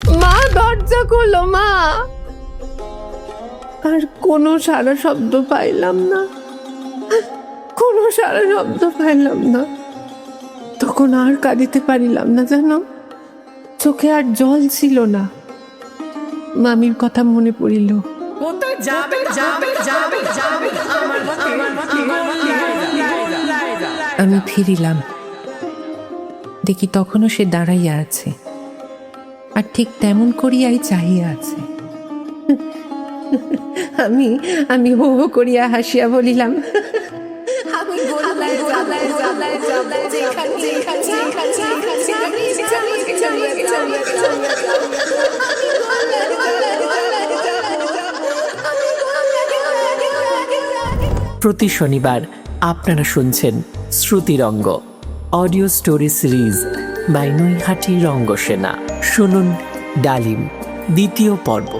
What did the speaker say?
মা, দরজা খোলো মা। আর কোনো সারা শব্দ পাইলাম না, কোনো সারা শব্দ পাইলাম না। তখন আর কাঁদিতে পারিলাম না, জানো, চোখে আর জল ছিল না। মামির কথা মনে পড়িল। আমি ফিরিলাম, দেখি তখনও সে দাঁড়াইয়া আছে, আর ঠিক তেমন করিয়াই চাহিয়া আছে। আমি আমি হো হো করিয়া হাসিয়া বলিলাম, প্রতি শনিবার আপনারা শুনছেন Shrutiranga audio story series by Naihati Rangasena. শুনুন ডালিম দ্বিতীয় পর্ব।